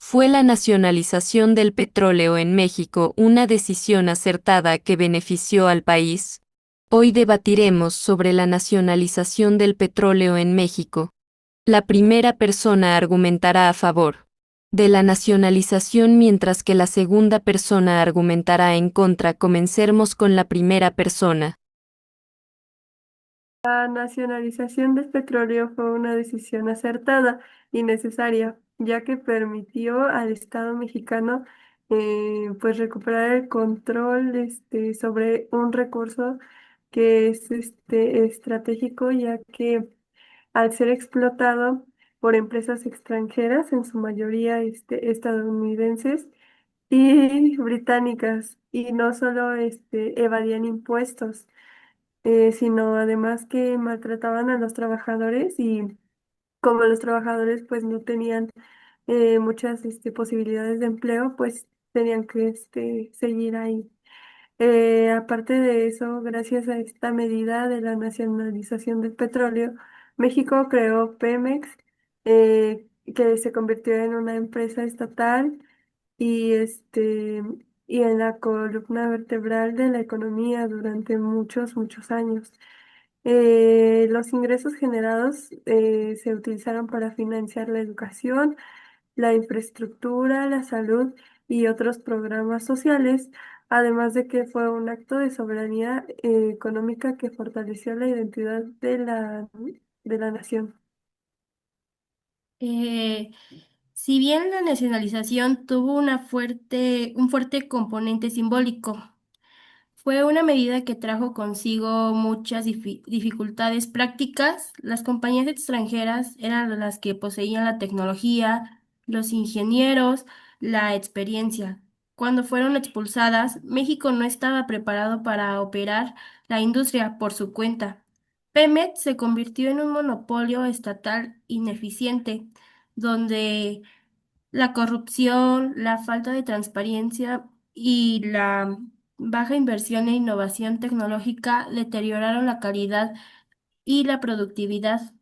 ¿Fue la nacionalización del petróleo en México una decisión acertada que benefició al país? Hoy debatiremos sobre la nacionalización del petróleo en México. La primera persona argumentará a favor de la nacionalización mientras que la segunda persona argumentará en contra. Comencemos con la primera persona. La nacionalización del petróleo fue una decisión acertada y necesaria, ya que permitió al Estado mexicano pues recuperar el control sobre un recurso que es estratégico, ya que al ser explotado por empresas extranjeras, en su mayoría estadounidenses y británicas, y no solo evadían impuestos, sino además que maltrataban a los trabajadores, y como los trabajadores pues no tenían muchas posibilidades de empleo, pues tenían que seguir ahí. Aparte de eso, gracias a esta medida de la nacionalización del petróleo, México creó Pemex, que se convirtió en una empresa estatal y, y en la columna vertebral de la economía durante muchos, muchos años. Los ingresos generados se utilizaron para financiar la educación, la infraestructura, la salud y otros programas sociales, además de que fue un acto de soberanía económica que fortaleció la identidad de la nación. Eh, si bien la nacionalización tuvo un fuerte componente simbólico, fue una medida que trajo consigo muchas dificultades prácticas. Las compañías extranjeras eran las que poseían la tecnología, los ingenieros, la experiencia. Cuando fueron expulsadas, México no estaba preparado para operar la industria por su cuenta. Pemex se convirtió en un monopolio estatal ineficiente, donde la corrupción, la falta de transparencia y la baja inversión e innovación tecnológica deterioraron la calidad y la productividad.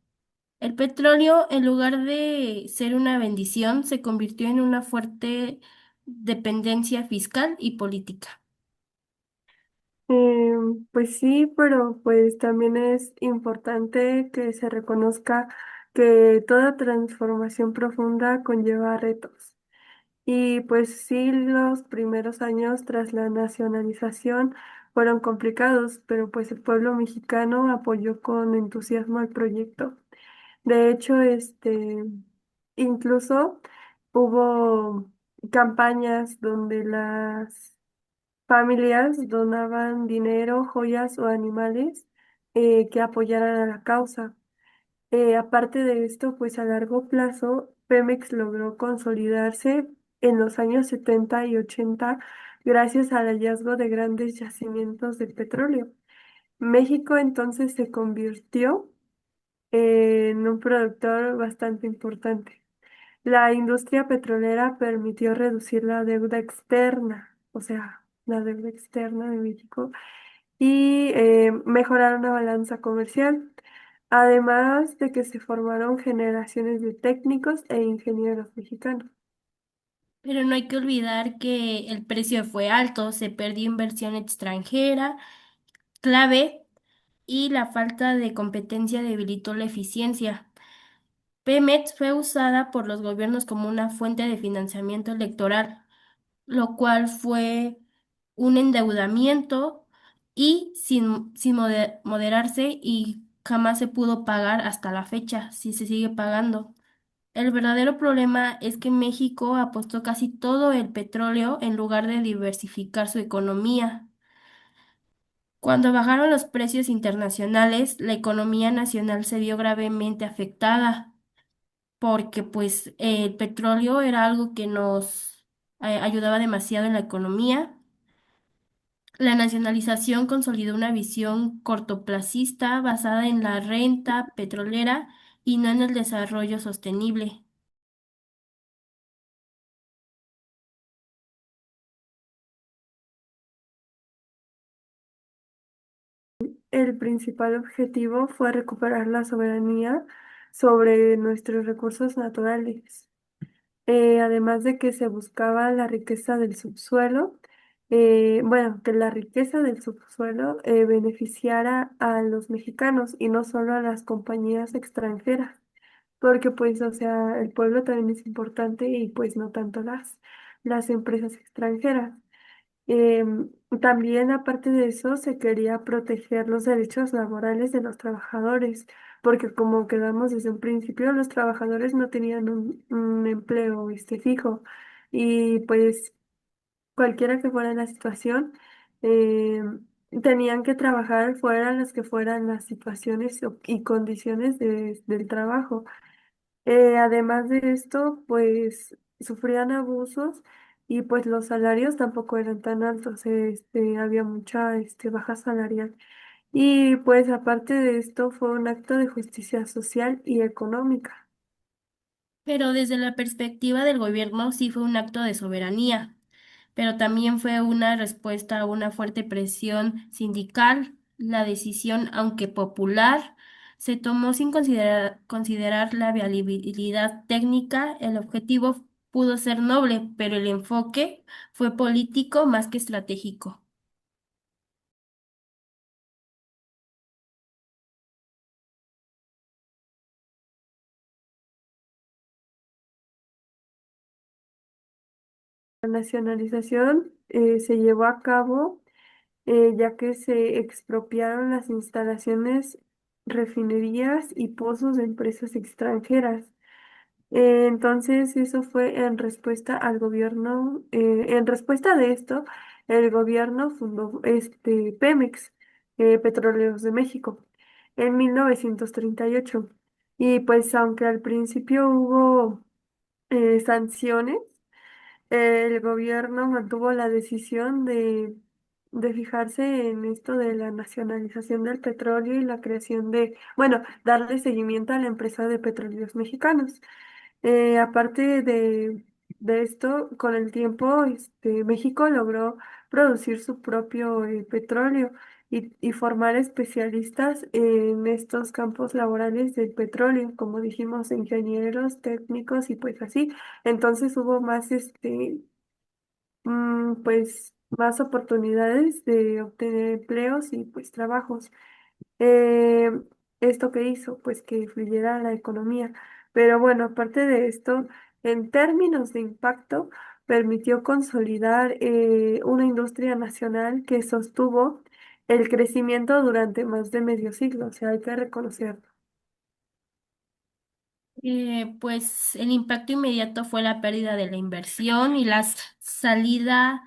El petróleo, en lugar de ser una bendición, se convirtió en una fuerte dependencia fiscal y política. Pues sí, pero pues también es importante que se reconozca que toda transformación profunda conlleva retos. Y pues sí, los primeros años tras la nacionalización fueron complicados, pero pues el pueblo mexicano apoyó con entusiasmo el proyecto. De hecho, incluso hubo campañas donde las familias donaban dinero, joyas o animales que apoyaran a la causa. Aparte de esto, pues a largo plazo, Pemex logró consolidarse en los años 70 y 80 gracias al hallazgo de grandes yacimientos de petróleo. México entonces se convirtió en un productor bastante importante. La industria petrolera permitió reducir la deuda externa, o sea, la deuda externa de México, y mejorar una balanza comercial, además de que se formaron generaciones de técnicos e ingenieros mexicanos. Pero no hay que olvidar que el precio fue alto, se perdió inversión extranjera, clave, y la falta de competencia debilitó la eficiencia. Pemex fue usada por los gobiernos como una fuente de financiamiento electoral, lo cual fue un endeudamiento y sin moderarse, y jamás se pudo pagar hasta la fecha, si se sigue pagando. El verdadero problema es que México apostó casi todo el petróleo en lugar de diversificar su economía. Cuando bajaron los precios internacionales, la economía nacional se vio gravemente afectada, porque pues el petróleo era algo que nos ayudaba demasiado en la economía. La nacionalización consolidó una visión cortoplacista basada en la renta petrolera y no en el desarrollo sostenible. El principal objetivo fue recuperar la soberanía sobre nuestros recursos naturales. además de que se buscaba la riqueza del subsuelo, bueno, que la riqueza del subsuelo beneficiara a los mexicanos y no solo a las compañías extranjeras, porque pues, o sea, el pueblo también es importante y pues no tanto las empresas extranjeras. También, aparte de eso, se quería proteger los derechos laborales de los trabajadores, porque como quedamos desde un principio, los trabajadores no tenían un empleo fijo y pues cualquiera que fuera la situación, tenían que trabajar fueran las que fueran las situaciones y condiciones del trabajo. Además de esto, pues sufrían abusos y pues los salarios tampoco eran tan altos, había mucha baja salarial. Y pues aparte de esto fue un acto de justicia social y económica. Pero desde la perspectiva del gobierno sí fue un acto de soberanía, pero también fue una respuesta a una fuerte presión sindical. La decisión, aunque popular, se tomó sin considerar la viabilidad técnica. El objetivo pudo ser noble, pero el enfoque fue político más que estratégico. La nacionalización se llevó a cabo ya que se expropiaron las instalaciones, refinerías y pozos de empresas extranjeras. Entonces, eso fue en respuesta al gobierno, en respuesta de esto, el gobierno fundó Pemex, Petróleos de México, en 1938. Y pues aunque al principio hubo sanciones, el gobierno mantuvo la decisión de fijarse en esto de la nacionalización del petróleo y la creación bueno, darle seguimiento a la empresa de petróleos mexicanos. Aparte de esto, con el tiempo, México logró producir su propio petróleo y formar especialistas en estos campos laborales del petróleo, como dijimos, ingenieros, técnicos y pues así. Entonces hubo más, pues, más oportunidades de obtener empleos y pues trabajos. Eh, ¿Esto qué hizo? Pues que fluyera la economía. Pero bueno, aparte de esto, en términos de impacto, permitió consolidar una industria nacional que sostuvo el crecimiento durante más de medio siglo, o sea, hay que reconocerlo. Pues el impacto inmediato fue la pérdida de la inversión y la salida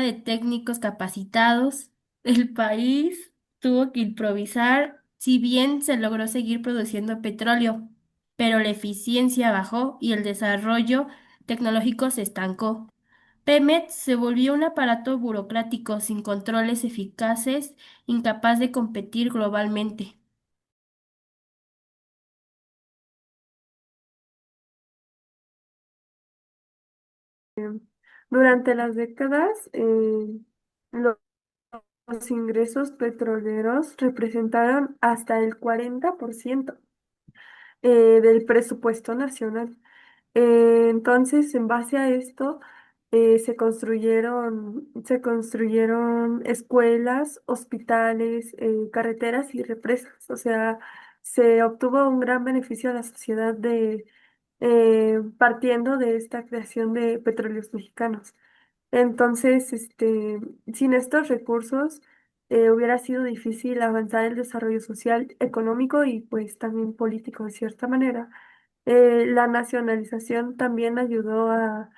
de técnicos capacitados. El país tuvo que improvisar, si bien se logró seguir produciendo petróleo, pero la eficiencia bajó y el desarrollo tecnológico se estancó. Pemex se volvió un aparato burocrático sin controles eficaces, incapaz de competir globalmente. Durante las décadas, los ingresos petroleros representaron hasta el 40% del presupuesto nacional. Entonces, en base a esto, se construyeron escuelas, hospitales, carreteras y represas. O sea, se obtuvo un gran beneficio a la sociedad partiendo de esta creación de petróleos mexicanos. Entonces, sin estos recursos, hubiera sido difícil avanzar el desarrollo social, económico y pues también político de cierta manera. La nacionalización también ayudó a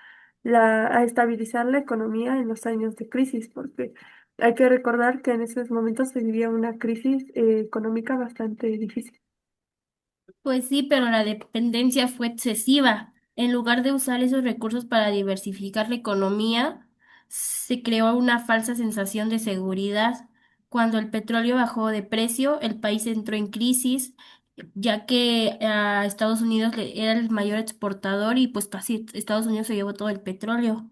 estabilizar la economía en los años de crisis, porque hay que recordar que en esos momentos se vivía una crisis económica bastante difícil. Pues sí, pero la dependencia fue excesiva. En lugar de usar esos recursos para diversificar la economía, se creó una falsa sensación de seguridad. Cuando el petróleo bajó de precio, el país entró en crisis, ya que a Estados Unidos era el mayor exportador y pues casi Estados Unidos se llevó todo el petróleo.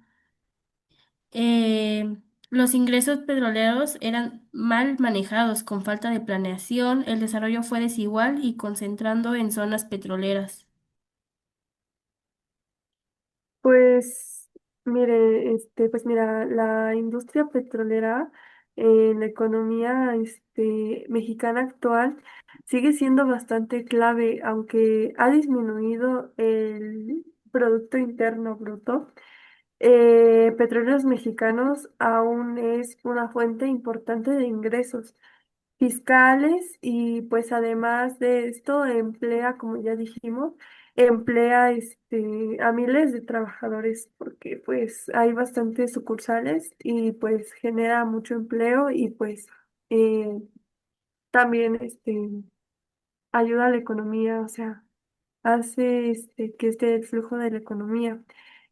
Eh, los ingresos petroleros eran mal manejados, con falta de planeación, el desarrollo fue desigual y concentrando en zonas petroleras. Pues mire, pues mira, la industria petrolera en la economía mexicana actual sigue siendo bastante clave, aunque ha disminuido el Producto Interno Bruto. Petróleos Mexicanos aún es una fuente importante de ingresos fiscales y pues además de esto emplea, como ya dijimos, emplea a miles de trabajadores porque pues hay bastantes sucursales y pues genera mucho empleo y pues eh, también ayuda a la economía, o sea, hace que esté el flujo de la economía.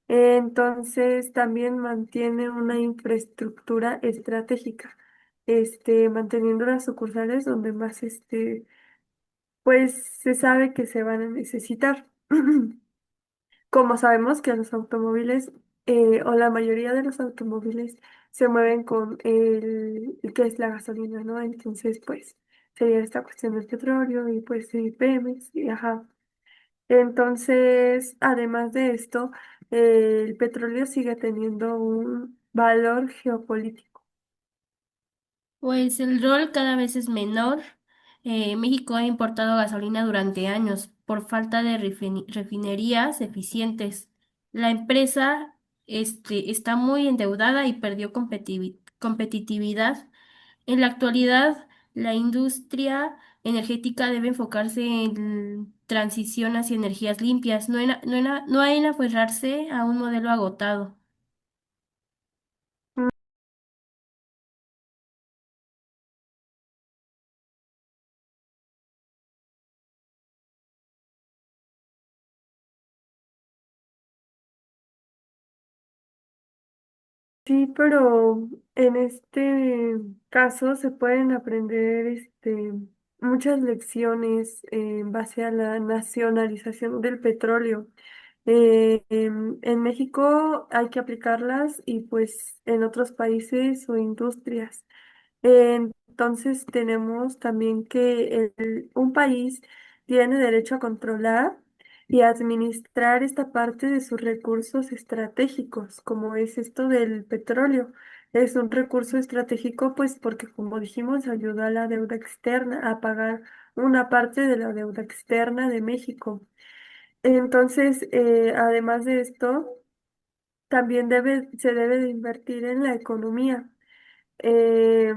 Entonces también mantiene una infraestructura estratégica, manteniendo las sucursales donde más pues se sabe que se van a necesitar. Como sabemos que los automóviles, o la mayoría de los automóviles, se mueven con el que es la gasolina, ¿no? Entonces, pues, sería esta cuestión del petróleo y pues Pemex, y ajá. Entonces, además de esto, el petróleo sigue teniendo un valor geopolítico. Pues el rol cada vez es menor. México ha importado gasolina durante años por falta de refinerías eficientes. La empresa está muy endeudada y perdió competitividad. En la actualidad, la industria energética debe enfocarse en transición hacia energías limpias, no en aferrarse a un modelo agotado. Sí, pero en este caso se pueden aprender muchas lecciones en base a la nacionalización del petróleo. En México hay que aplicarlas y pues en otros países o industrias. Entonces tenemos también que un país tiene derecho a controlar y administrar esta parte de sus recursos estratégicos, como es esto del petróleo. Es un recurso estratégico, pues porque como dijimos, ayuda a la deuda externa, a pagar una parte de la deuda externa de México. Entonces, además de esto, también se debe de invertir en la economía. Eh,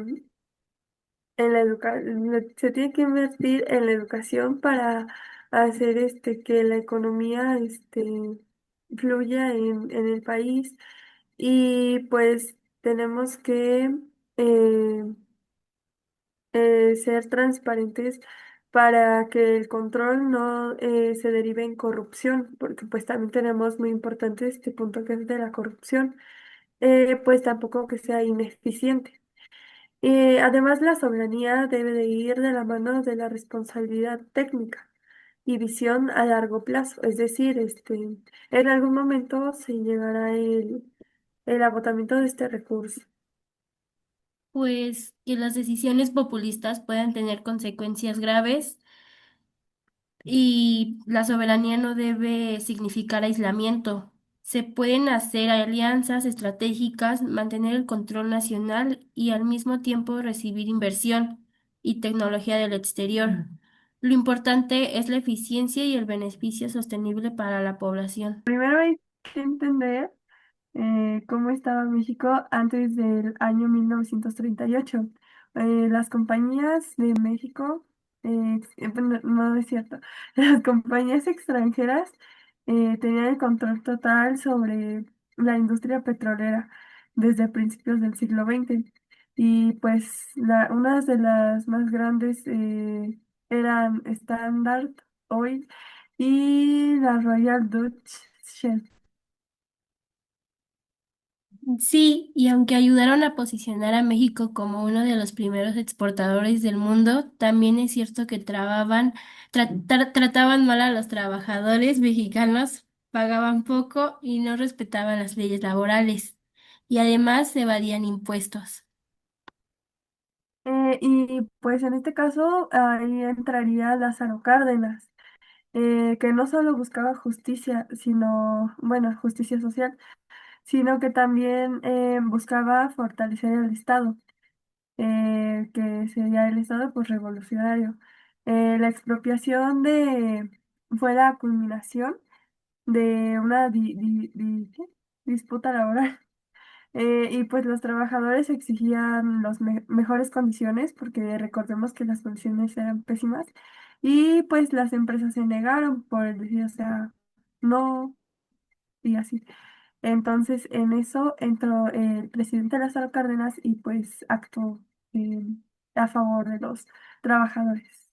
se tiene que invertir en la educación para hacer que la economía fluya en el país y pues tenemos que eh, ser transparentes para que el control no se derive en corrupción, porque pues también tenemos muy importante este punto que es de la corrupción, pues tampoco que sea ineficiente. Además, la soberanía debe de ir de la mano de la responsabilidad técnica y visión a largo plazo. Es decir, en algún momento se llegará el agotamiento de este recurso. Pues que las decisiones populistas puedan tener consecuencias graves y la soberanía no debe significar aislamiento. Se pueden hacer alianzas estratégicas, mantener el control nacional y al mismo tiempo recibir inversión y tecnología del exterior. Lo importante es la eficiencia y el beneficio sostenible para la población. Primero hay que entender cómo estaba México antes del año 1938. Las compañías de México, bueno, no es cierto, las compañías extranjeras tenían el control total sobre la industria petrolera desde principios del siglo XX. Y pues una de las más grandes eran Standard Oil y la Royal Dutch Shell. Sí, y aunque ayudaron a posicionar a México como uno de los primeros exportadores del mundo, también es cierto que trataban mal a los trabajadores mexicanos, pagaban poco y no respetaban las leyes laborales, y además evadían impuestos. Y pues en este caso ahí entraría Lázaro Cárdenas. que no solo buscaba justicia, sino, bueno, justicia social, sino que también buscaba fortalecer el Estado, que sería el Estado pues revolucionario. La expropiación fue la culminación de una ¿qué? Disputa laboral. Y pues los trabajadores exigían mejores condiciones porque recordemos que las condiciones eran pésimas y pues las empresas se negaron por el decir, o sea, no y así. Entonces en eso entró el presidente Lázaro Cárdenas y pues actuó eh, a favor de los trabajadores.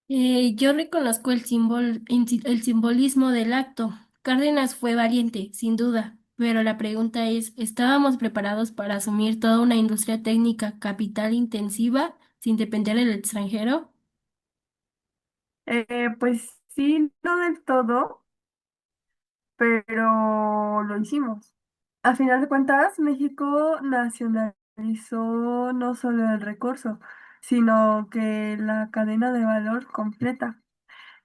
Yo reconozco el simbolismo del acto. Cárdenas fue valiente, sin duda, pero la pregunta es, ¿estábamos preparados para asumir toda una industria técnica capital intensiva sin depender del extranjero? Pues sí, no del todo, pero lo hicimos. A final de cuentas, México nacionalizó no solo el recurso, sino que la cadena de valor completa.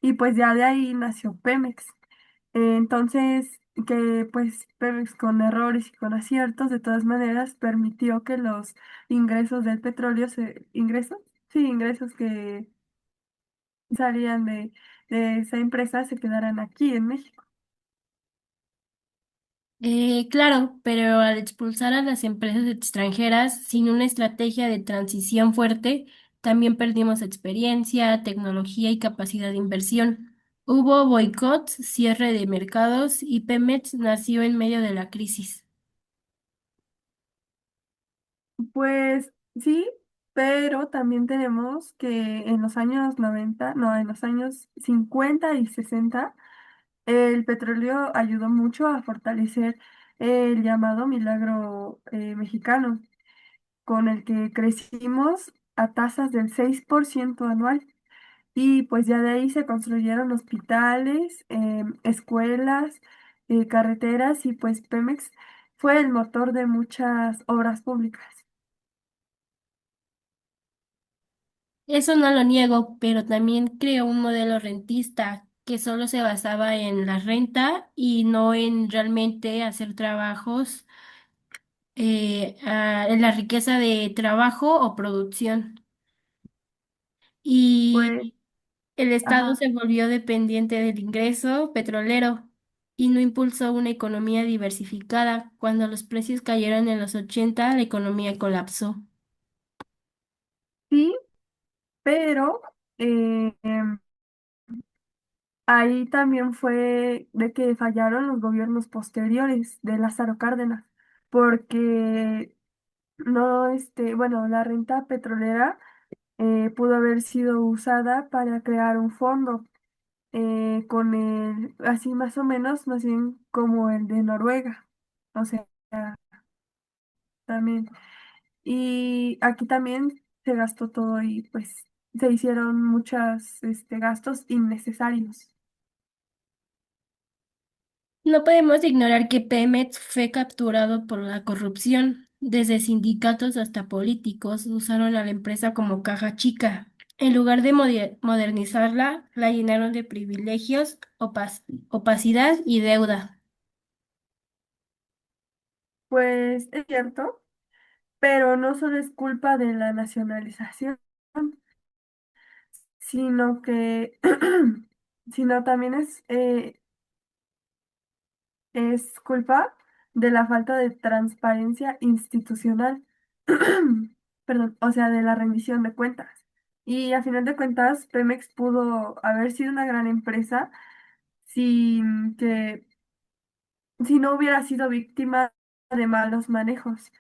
Y pues ya de ahí nació Pemex. Entonces, que pues Pemex con errores y con aciertos, de todas maneras, permitió que los ingresos del petróleo ¿ingresos? Sí, ingresos que salían de esa empresa se quedaran aquí en México. Claro, pero al expulsar a las empresas extranjeras sin una estrategia de transición fuerte, también perdimos experiencia, tecnología y capacidad de inversión. Hubo boicots, cierre de mercados y Pemex nació en medio de la crisis. Pues sí, pero también tenemos que en los años 90 no, en los años 50 y 60 el petróleo ayudó mucho a fortalecer el llamado milagro mexicano, con el que crecimos a tasas del 6% anual. Y pues ya de ahí se construyeron hospitales, escuelas, carreteras y pues Pemex fue el motor de muchas obras públicas. Eso no lo niego, pero también creó un modelo rentista que solo se basaba en la renta y no en realmente hacer trabajos, en la riqueza de trabajo o producción. Pues, Y el Estado ajá. se volvió dependiente del ingreso petrolero y no impulsó una economía diversificada. Cuando los precios cayeron en los 80, la economía colapsó. Sí, pero ahí también fue de que fallaron los gobiernos posteriores de Lázaro Cárdenas, porque no, bueno, la renta petrolera pudo haber sido usada para crear un fondo con así más o menos, más bien como el de Noruega, o sea, también. Y aquí también se gastó todo y pues se hicieron muchos gastos innecesarios. No podemos ignorar que Pemex fue capturado por la corrupción. Desde sindicatos hasta políticos usaron a la empresa como caja chica. En lugar de modernizarla, la llenaron de privilegios, opacidad y deuda. Pues es cierto, pero no solo es culpa de la nacionalización, sino que, sino también es culpa de la falta de transparencia institucional, perdón, o sea, de la rendición de cuentas. Y a final de cuentas, Pemex pudo haber sido una gran empresa sin que, si no hubiera sido víctima de malos manejos.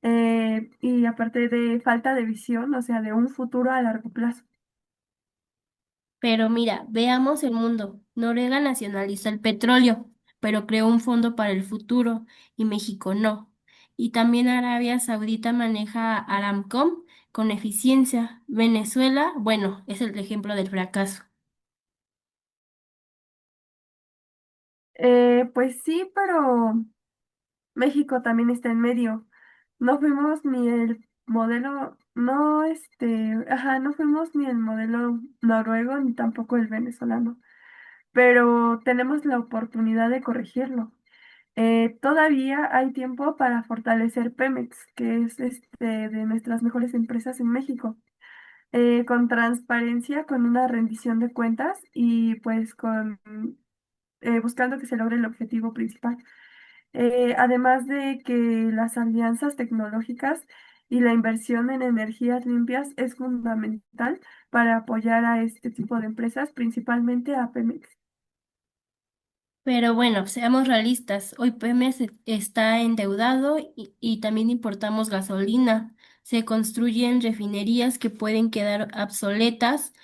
Y aparte de falta de visión, o sea, de un futuro a largo plazo. Pero mira, veamos el mundo. Noruega nacionalizó el petróleo, pero creó un fondo para el futuro y México no. Y también Arabia Saudita maneja Aramco con eficiencia. Venezuela, bueno, es el ejemplo del fracaso. Pues sí, pero México también está en medio. No fuimos ni el modelo, no, ajá, no fuimos ni el modelo noruego ni tampoco el venezolano, pero tenemos la oportunidad de corregirlo. Todavía hay tiempo para fortalecer Pemex, que es de nuestras mejores empresas en México, con transparencia, con una rendición de cuentas y pues buscando que se logre el objetivo principal. Además de que las alianzas tecnológicas y la inversión en energías limpias es fundamental para apoyar a este tipo de empresas, principalmente a Pemex. Pero bueno, seamos realistas. Hoy Pemex está endeudado y también importamos gasolina. Se construyen refinerías que pueden quedar obsoletas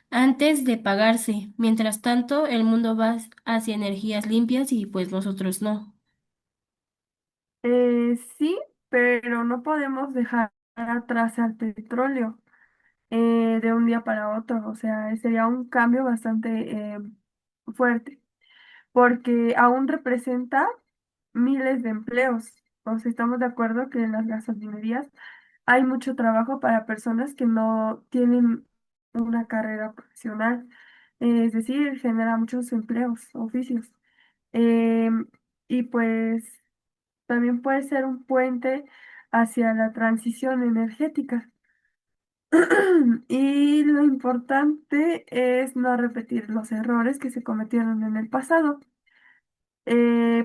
antes de pagarse. Mientras tanto, el mundo va hacia energías limpias y pues nosotros no. Sí, pero no podemos dejar atrás al petróleo de un día para otro. O sea, sería un cambio bastante fuerte, porque aún representa miles de empleos. O sea, estamos de acuerdo que en las gasolinerías hay mucho trabajo para personas que no tienen una carrera profesional. Es decir, genera muchos empleos, oficios. Em, y pues también puede ser un puente hacia la transición energética. Y lo importante es no repetir los errores que se cometieron en el pasado.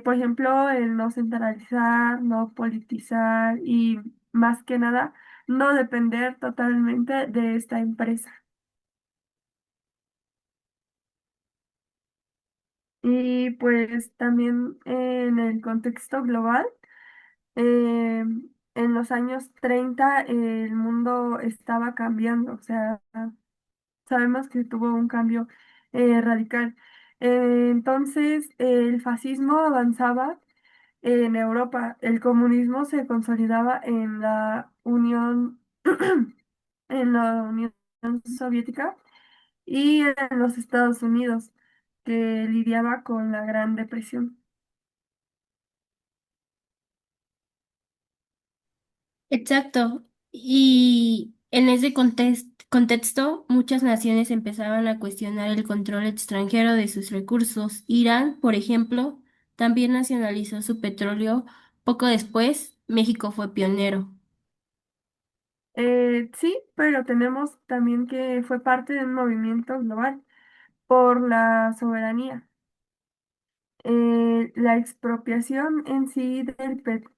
Por ejemplo, el no centralizar, no politizar y más que nada, no depender totalmente de esta empresa. Y pues también en el contexto global, eh, en los años 30 el mundo estaba cambiando, o sea, sabemos que tuvo un cambio radical. Entonces, el fascismo avanzaba en Europa, el comunismo se consolidaba en la en la Unión Soviética y en los Estados Unidos, que lidiaba con la Gran Depresión. Exacto. Y en ese contexto, muchas naciones empezaban a cuestionar el control extranjero de sus recursos. Irán, por ejemplo, también nacionalizó su petróleo. Poco después, México fue pionero. Sí, pero tenemos también que fue parte de un movimiento global por la soberanía. La expropiación en sí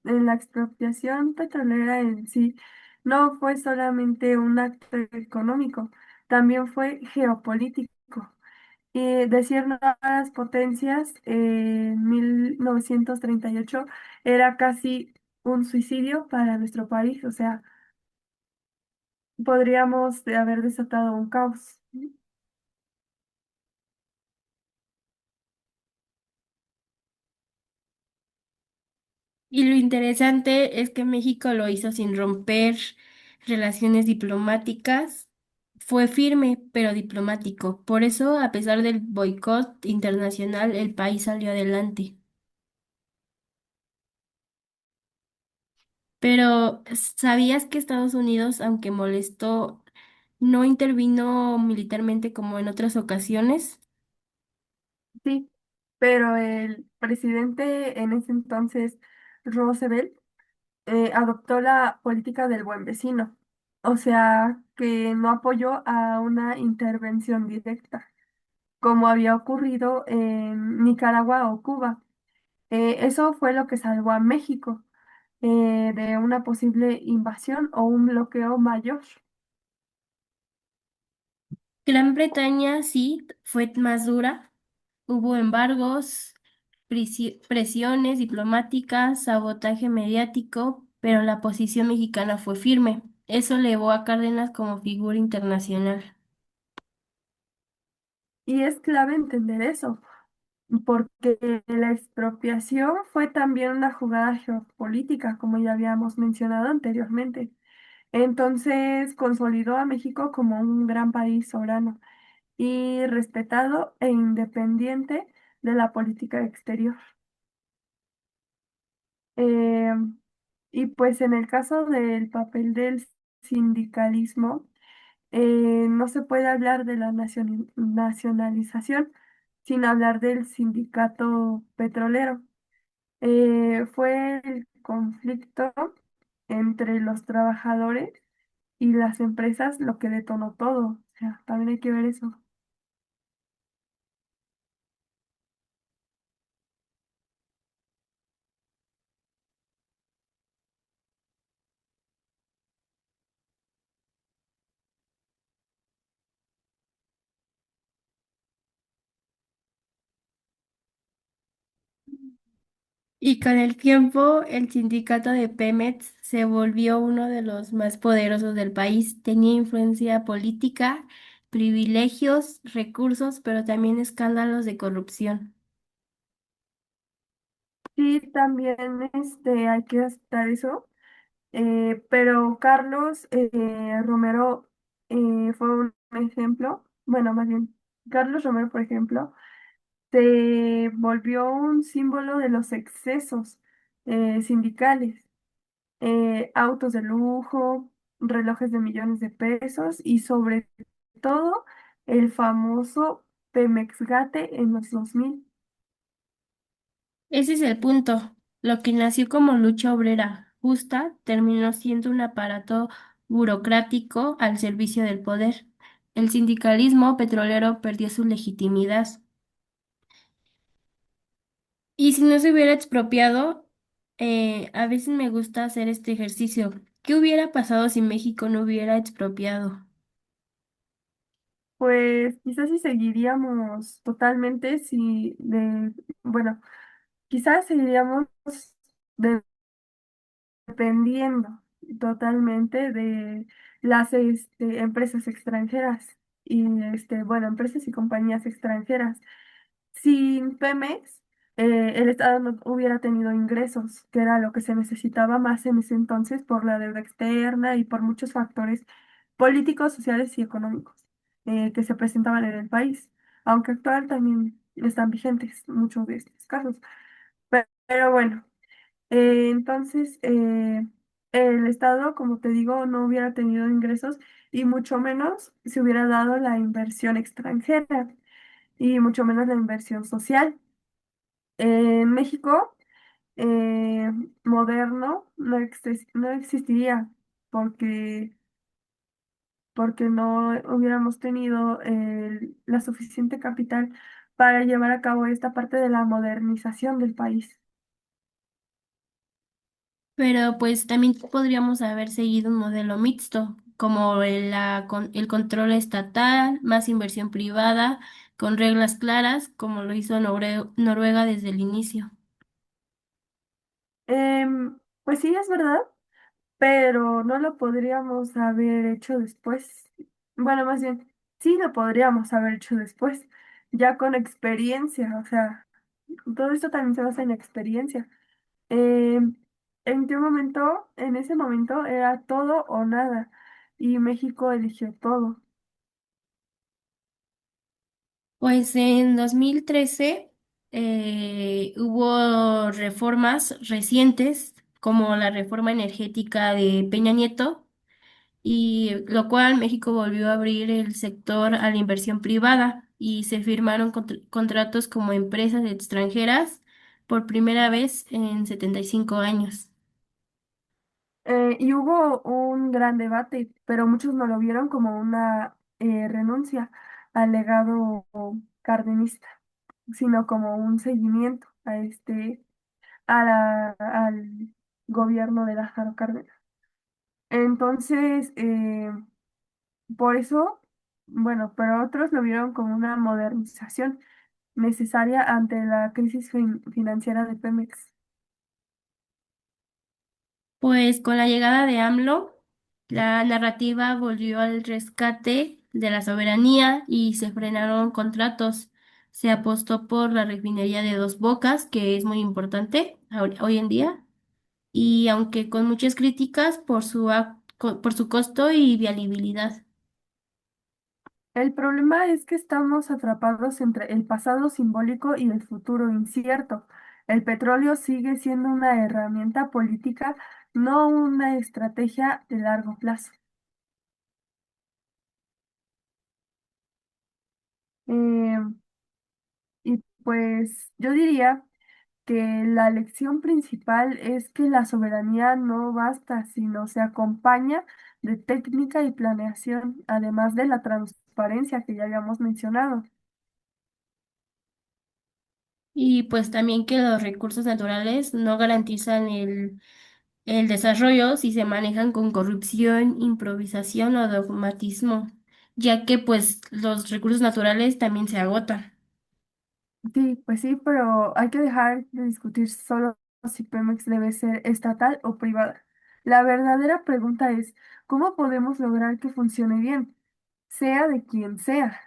la expropiación petrolera en sí no fue solamente un acto económico, también fue geopolítico. Y decir no a las potencias en 1938 era casi un suicidio para nuestro país, o sea, podríamos haber desatado un caos. Y lo interesante es que México lo hizo sin romper relaciones diplomáticas. Fue firme, pero diplomático. Por eso, a pesar del boicot internacional, el país salió adelante. Pero, ¿sabías que Estados Unidos, aunque molestó, no intervino militarmente como en otras ocasiones? Sí, pero el presidente en ese entonces, Roosevelt, adoptó la política del buen vecino, o sea, que no apoyó a una intervención directa, como había ocurrido en Nicaragua o Cuba. Eso fue lo que salvó a México de una posible invasión o un bloqueo mayor. Gran Bretaña sí fue más dura. Hubo embargos, presiones diplomáticas, sabotaje mediático, pero la posición mexicana fue firme. Eso elevó a Cárdenas como figura internacional. Y es clave entender eso, porque la expropiación fue también una jugada geopolítica, como ya habíamos mencionado anteriormente. Entonces consolidó a México como un gran país soberano y respetado e independiente de la política exterior. Eh, y pues en el caso del papel del sindicalismo, no se puede hablar de la nacionalización sin hablar del sindicato petrolero. Fue el conflicto entre los trabajadores y las empresas lo que detonó todo. O sea, también hay que ver eso. Y con el tiempo, el sindicato de Pemex se volvió uno de los más poderosos del país. Tenía influencia política, privilegios, recursos, pero también escándalos de corrupción. Sí, también hay que aceptar eso. Pero Carlos Romero fue un ejemplo, bueno, más bien, Carlos Romero, por ejemplo, se volvió un símbolo de los excesos sindicales, autos de lujo, relojes de millones de pesos y sobre todo el famoso Pemexgate en los 2000. Ese es el punto. Lo que nació como lucha obrera justa terminó siendo un aparato burocrático al servicio del poder. El sindicalismo petrolero perdió su legitimidad. Y si no se hubiera expropiado, a veces me gusta hacer este ejercicio. ¿Qué hubiera pasado si México no hubiera expropiado? Pues quizás si seguiríamos totalmente, bueno, quizás seguiríamos dependiendo totalmente de las empresas extranjeras y bueno, empresas y compañías extranjeras. Sin Pemex, el Estado no hubiera tenido ingresos, que era lo que se necesitaba más en ese entonces por la deuda externa y por muchos factores políticos, sociales y económicos que se presentaban en el país, aunque actual también están vigentes muchos de estos casos. Pero bueno. Entonces, el Estado, como te digo, no hubiera tenido ingresos y mucho menos se hubiera dado la inversión extranjera y mucho menos la inversión social. En México, eh, moderno no existiría porque, porque no hubiéramos tenido la suficiente capital para llevar a cabo esta parte de la modernización del país. Pero pues también podríamos haber seguido un modelo mixto, como el control estatal, más inversión privada, con reglas claras, como lo hizo Noruega desde el inicio. Pues sí, es verdad, pero no lo podríamos haber hecho después. Bueno, más bien, sí lo podríamos haber hecho después, ya con experiencia, o sea, todo esto también se basa en experiencia. Eh, ¿En qué momento? En ese momento era todo o nada, y México eligió todo. Pues en 2013 hubo reformas recientes, como la reforma energética de Peña Nieto, y lo cual México volvió a abrir el sector a la inversión privada y se firmaron contratos como empresas extranjeras por primera vez en 75 años. Y hubo un gran debate, pero muchos no lo vieron como una renuncia al legado cardenista, sino como un seguimiento al gobierno de Lázaro Cárdenas. Entonces, por eso, bueno, pero otros lo vieron como una modernización necesaria ante la crisis financiera de Pemex. Pues con la llegada de AMLO, la narrativa volvió al rescate de la soberanía y se frenaron contratos. Se apostó por la refinería de Dos Bocas, que es muy importante hoy en día, y aunque con muchas críticas por por su costo y viabilidad. El problema es que estamos atrapados entre el pasado simbólico y el futuro incierto. El petróleo sigue siendo una herramienta política, no una estrategia de largo plazo. Eh, y pues yo diría que la lección principal es que la soberanía no basta, sino se acompaña de técnica y planeación, además de la transparencia que ya habíamos mencionado. Y pues también que los recursos naturales no garantizan el desarrollo si se manejan con corrupción, improvisación o dogmatismo, ya que pues los recursos naturales también se agotan. Sí, pues sí, pero hay que dejar de discutir solo si Pemex debe ser estatal o privada. La verdadera pregunta es, ¿cómo podemos lograr que funcione bien, sea de quien sea?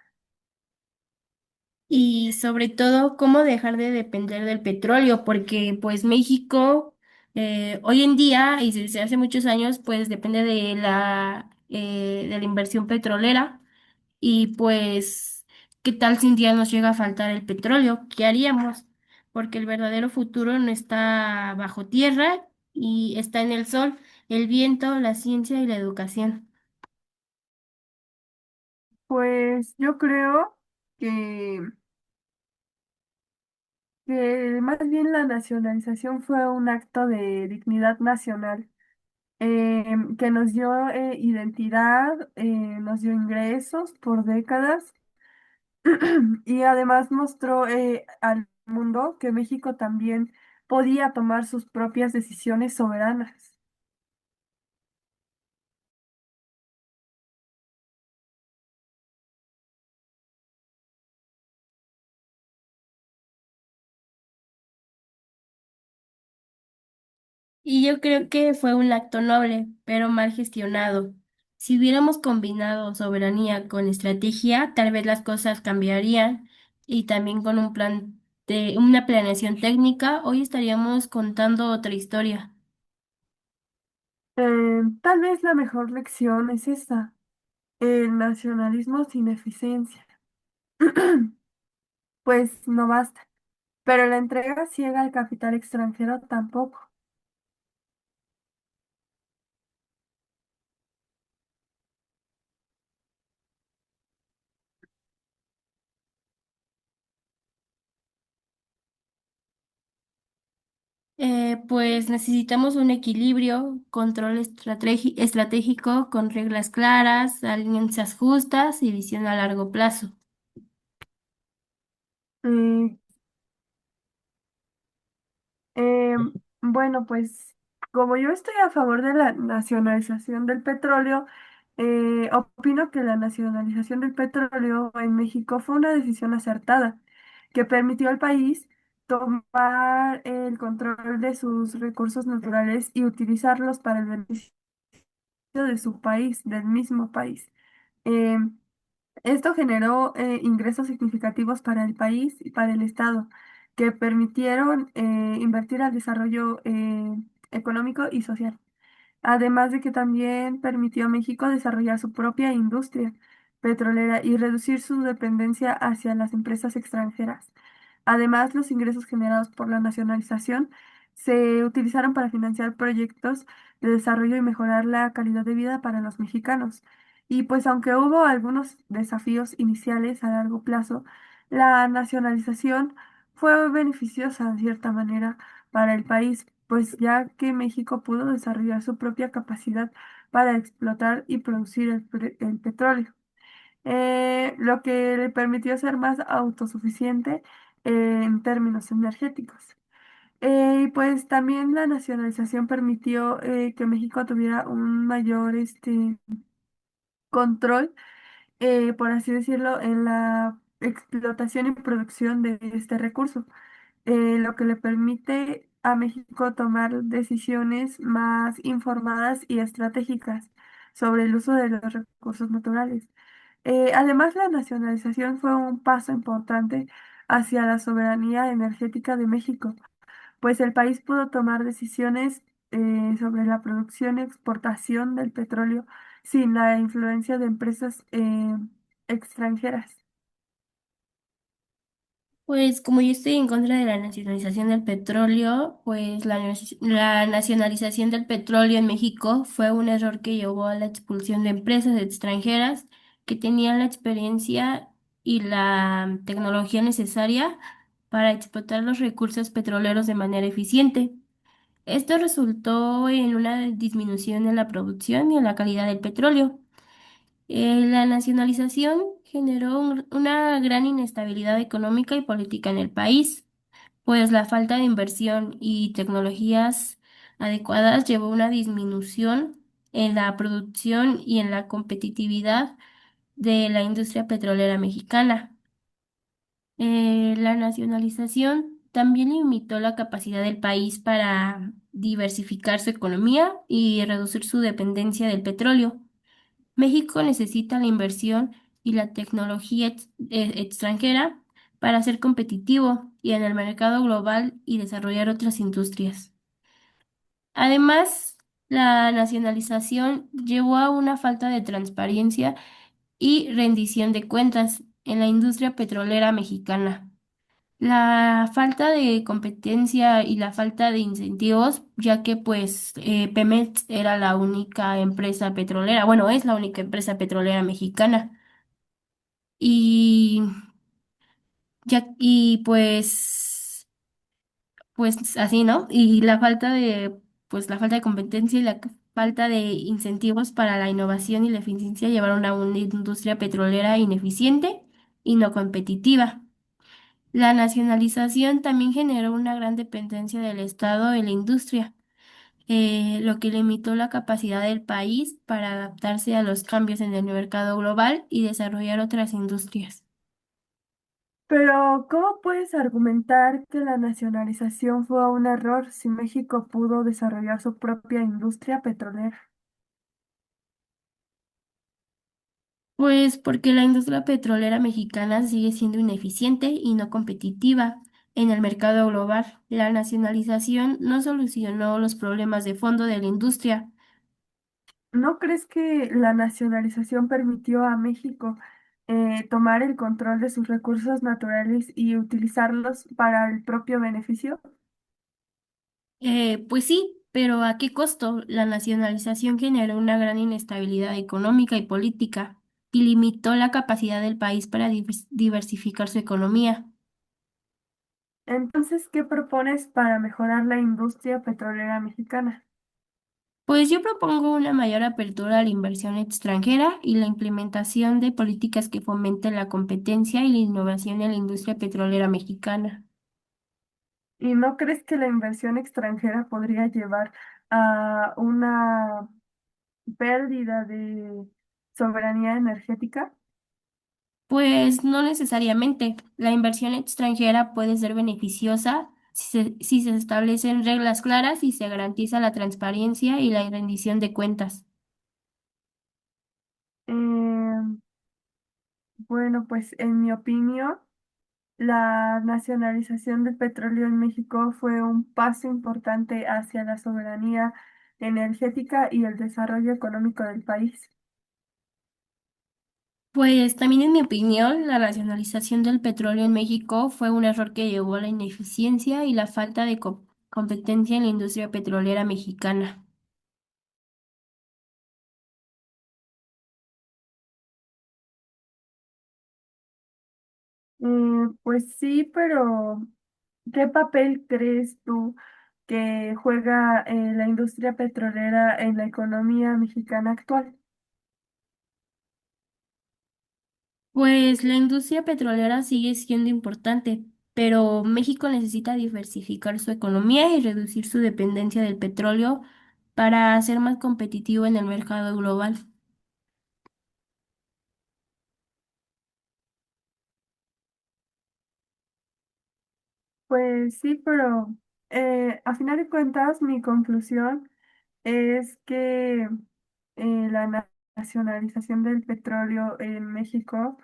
Y sobre todo, cómo dejar de depender del petróleo, porque pues México hoy en día y desde hace muchos años pues depende de la inversión petrolera y pues, ¿qué tal si un día nos llega a faltar el petróleo? ¿Qué haríamos? Porque el verdadero futuro no está bajo tierra y está en el sol, el viento, la ciencia y la educación. Pues yo creo que, que más bien la nacionalización fue un acto de dignidad nacional, que nos dio identidad, nos dio ingresos por décadas y además mostró al mundo que México también podía tomar sus propias decisiones soberanas. Y yo creo que fue un acto noble, pero mal gestionado. Si hubiéramos combinado soberanía con estrategia, tal vez las cosas cambiarían y también con un plan de una planeación técnica, hoy estaríamos contando otra historia. Tal vez la mejor lección es esta, el nacionalismo sin eficiencia. Pues no basta, pero la entrega ciega al capital extranjero tampoco. Pues necesitamos un equilibrio, control estratégico con reglas claras, alianzas justas y visión a largo plazo. Eh, bueno, pues como yo estoy a favor de la nacionalización del petróleo, opino que la nacionalización del petróleo en México fue una decisión acertada, que permitió al país tomar el control de sus recursos naturales y utilizarlos para el beneficio de su país, del mismo país. Em, Esto generó ingresos significativos para el país y para el Estado, que permitieron invertir al desarrollo económico y social. Además de que también permitió a México desarrollar su propia industria petrolera y reducir su dependencia hacia las empresas extranjeras. Además, los ingresos generados por la nacionalización se utilizaron para financiar proyectos de desarrollo y mejorar la calidad de vida para los mexicanos. Y pues aunque hubo algunos desafíos iniciales a largo plazo, la nacionalización fue beneficiosa de cierta manera para el país, pues ya que México pudo desarrollar su propia capacidad para explotar y producir el petróleo, lo que le permitió ser más autosuficiente en términos energéticos. Y pues también la nacionalización permitió que México tuviera un mayor control, por así decirlo, en la explotación y producción de este recurso, lo que le permite a México tomar decisiones más informadas y estratégicas sobre el uso de los recursos naturales. Además, la nacionalización fue un paso importante hacia la soberanía energética de México, pues el país pudo tomar decisiones sobre la producción y exportación del petróleo sin la influencia de empresas extranjeras. Pues como yo estoy en contra de la nacionalización del petróleo, pues la nacionalización del petróleo en México fue un error que llevó a la expulsión de empresas extranjeras que tenían la experiencia y la tecnología necesaria para explotar los recursos petroleros de manera eficiente. Esto resultó en una disminución en la producción y en la calidad del petróleo. La nacionalización generó una gran inestabilidad económica y política en el país, pues la falta de inversión y tecnologías adecuadas llevó a una disminución en la producción y en la competitividad de la industria petrolera mexicana. La nacionalización también limitó la capacidad del país para diversificar su economía y reducir su dependencia del petróleo. México necesita la inversión y la tecnología extranjera para ser competitivo y en el mercado global y desarrollar otras industrias. Además, la nacionalización llevó a una falta de transparencia y rendición de cuentas en la industria petrolera mexicana. La falta de competencia y la falta de incentivos, ya que pues Pemex era la única empresa petrolera, bueno, es la única empresa petrolera mexicana. Y y pues así, ¿no? Y la falta de competencia y la falta de incentivos para la innovación y la eficiencia llevaron a una industria petrolera ineficiente y no competitiva. La nacionalización también generó una gran dependencia del Estado en la industria, lo que limitó la capacidad del país para adaptarse a los cambios en el mercado global y desarrollar otras industrias. Pero, ¿cómo puedes argumentar que la nacionalización fue un error si México pudo desarrollar su propia industria petrolera? Pues porque la industria petrolera mexicana sigue siendo ineficiente y no competitiva en el mercado global. La nacionalización no solucionó los problemas de fondo de la industria. ¿No crees que la nacionalización permitió a México tomar el control de sus recursos naturales y utilizarlos para el propio beneficio? Pues sí, pero ¿a qué costo? La nacionalización generó una gran inestabilidad económica y política y limitó la capacidad del país para diversificar su economía. Entonces, ¿qué propones para mejorar la industria petrolera mexicana? Pues yo propongo una mayor apertura a la inversión extranjera y la implementación de políticas que fomenten la competencia y la innovación en la industria petrolera mexicana. ¿Y no crees que la inversión extranjera podría llevar a una pérdida de soberanía energética? Pues no necesariamente. La inversión extranjera puede ser beneficiosa si se establecen reglas claras y se garantiza la transparencia y la rendición de cuentas. Eh, bueno, pues en mi opinión, la nacionalización del petróleo en México fue un paso importante hacia la soberanía energética y el desarrollo económico del país. Pues también en mi opinión, la nacionalización del petróleo en México fue un error que llevó a la ineficiencia y la falta de competencia en la industria petrolera mexicana. Pues sí, pero ¿qué papel crees tú que juega la industria petrolera en la economía mexicana actual? Pues la industria petrolera sigue siendo importante, pero México necesita diversificar su economía y reducir su dependencia del petróleo para ser más competitivo en el mercado global. Pues sí, pero a final de cuentas mi conclusión es que nacionalización del petróleo en México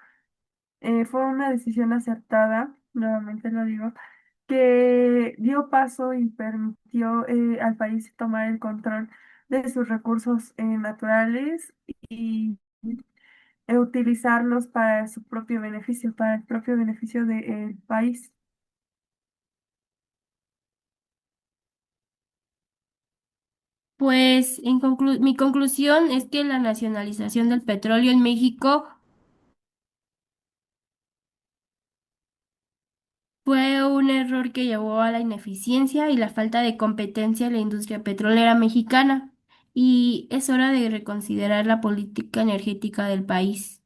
fue una decisión acertada, nuevamente lo digo, que dio paso y permitió al país tomar el control de sus recursos naturales y utilizarlos para su propio beneficio, para el propio beneficio del país. Pues mi conclusión es que la nacionalización del petróleo en México Fue un error que llevó a la ineficiencia y la falta de competencia en la industria petrolera mexicana, y es hora de reconsiderar la política energética del país.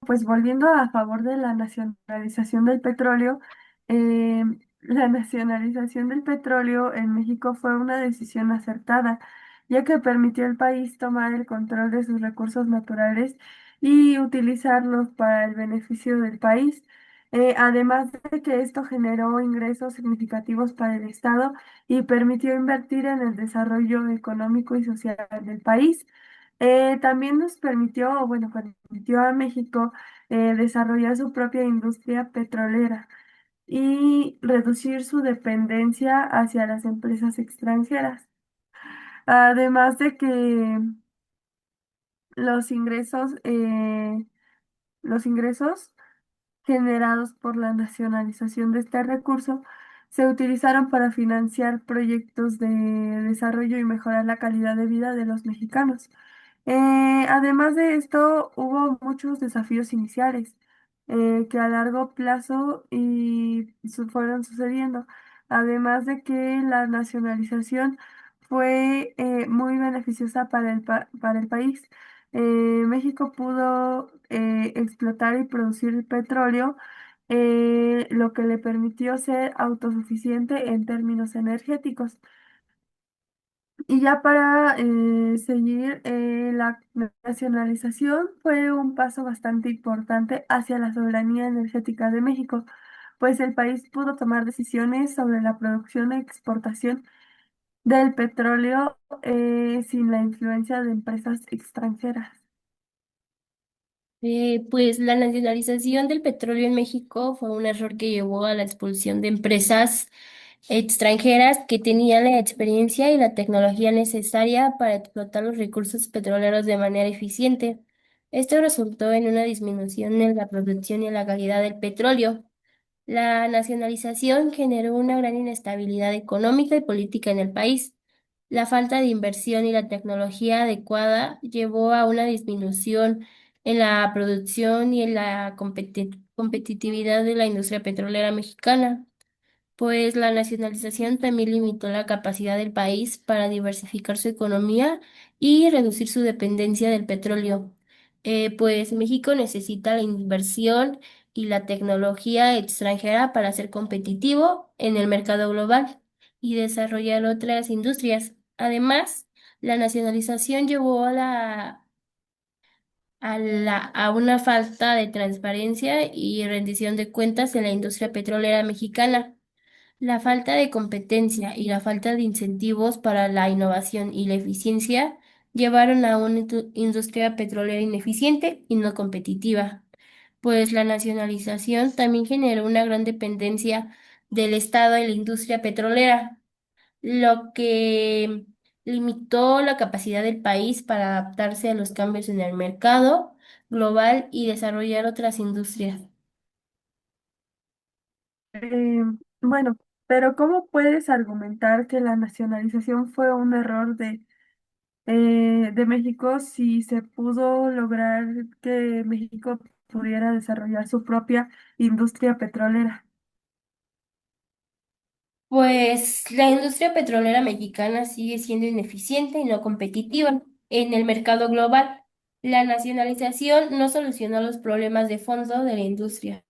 Pues volviendo a favor de la nacionalización del petróleo, eh, la nacionalización del petróleo en México fue una decisión acertada, ya que permitió al país tomar el control de sus recursos naturales y utilizarlos para el beneficio del país. Además de que esto generó ingresos significativos para el Estado y permitió invertir en el desarrollo económico y social del país. También nos permitió, o bueno, permitió a México desarrollar su propia industria petrolera y reducir su dependencia hacia las empresas extranjeras. Además de que los ingresos, eh, los ingresos generados por la nacionalización de este recurso se utilizaron para financiar proyectos de desarrollo y mejorar la calidad de vida de los mexicanos. Además de esto, hubo muchos desafíos iniciales que a largo plazo fueron sucediendo. Además de que la nacionalización fue muy beneficiosa para para el país. México pudo explotar y producir petróleo, lo que le permitió ser autosuficiente en términos energéticos. Y ya para seguir, la nacionalización fue un paso bastante importante hacia la soberanía energética de México, pues el país pudo tomar decisiones sobre la producción e exportación del petróleo sin la influencia de empresas extranjeras. Pues la nacionalización del petróleo en México fue un error que llevó a la expulsión de empresas extranjeras que tenían la experiencia y la tecnología necesaria para explotar los recursos petroleros de manera eficiente. Esto resultó en una disminución en la producción y en la calidad del petróleo. La nacionalización generó una gran inestabilidad económica y política en el país. La falta de inversión y la tecnología adecuada llevó a una disminución en la producción y en la competitividad de la industria petrolera mexicana, pues la nacionalización también limitó la capacidad del país para diversificar su economía y reducir su dependencia del petróleo. Pues México necesita la inversión y la tecnología extranjera para ser competitivo en el mercado global y desarrollar otras industrias. Además, la nacionalización llevó a una falta de transparencia y rendición de cuentas en la industria petrolera mexicana. La falta de competencia y la falta de incentivos para la innovación y la eficiencia llevaron a una industria petrolera ineficiente y no competitiva, pues la nacionalización también generó una gran dependencia del Estado en la industria petrolera, lo que limitó la capacidad del país para adaptarse a los cambios en el mercado global y desarrollar otras industrias. Eh, bueno, pero ¿cómo puedes argumentar que la nacionalización fue un error de México si se pudo lograr que México pudiera desarrollar su propia industria petrolera? Pues la industria petrolera mexicana sigue siendo ineficiente y no competitiva en el mercado global. La nacionalización no solucionó los problemas de fondo de la industria.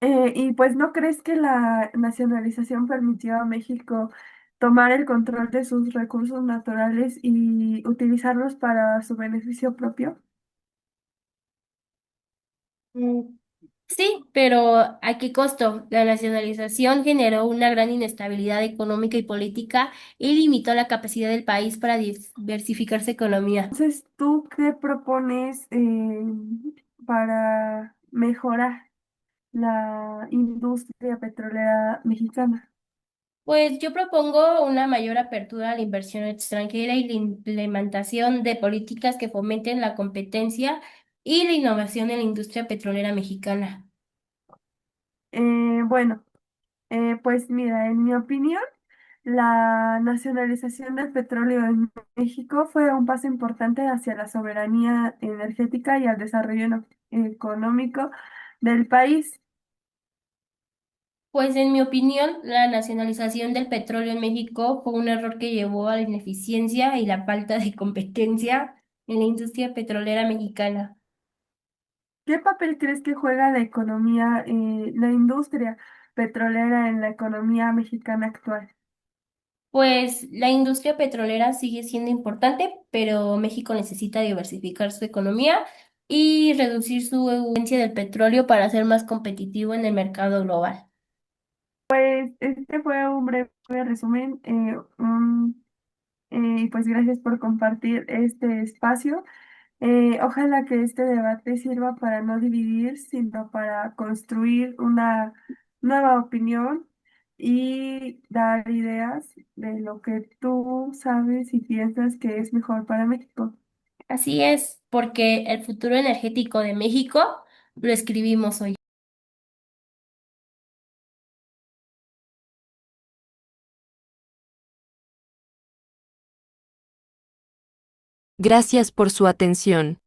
Y pues ¿no crees que la nacionalización permitió a México tomar el control de sus recursos naturales y utilizarlos para su beneficio propio? Mm, sí, pero ¿a qué costo? La nacionalización generó una gran inestabilidad económica y política y limitó la capacidad del país para diversificar su economía. Entonces, ¿tú qué propones para mejorar la industria petrolera mexicana? Pues yo propongo una mayor apertura a la inversión extranjera y la implementación de políticas que fomenten la competencia y la innovación en la industria petrolera mexicana. Bueno, pues mira, en mi opinión, la nacionalización del petróleo en México fue un paso importante hacia la soberanía energética y al desarrollo económico del país. Pues en mi opinión, la nacionalización del petróleo en México fue un error que llevó a la ineficiencia y la falta de competencia en la industria petrolera mexicana. ¿Qué papel crees que juega la economía, la industria petrolera en la economía mexicana actual? Pues la industria petrolera sigue siendo importante, pero México necesita diversificar su economía y reducir su dependencia del petróleo para ser más competitivo en el mercado global. Pues este fue un breve resumen. Pues gracias por compartir este espacio. Ojalá que este debate sirva para no dividir, sino para construir una nueva opinión y dar ideas de lo que tú sabes y piensas que es mejor para México. Así es, porque el futuro energético de México lo escribimos hoy. Gracias por su atención.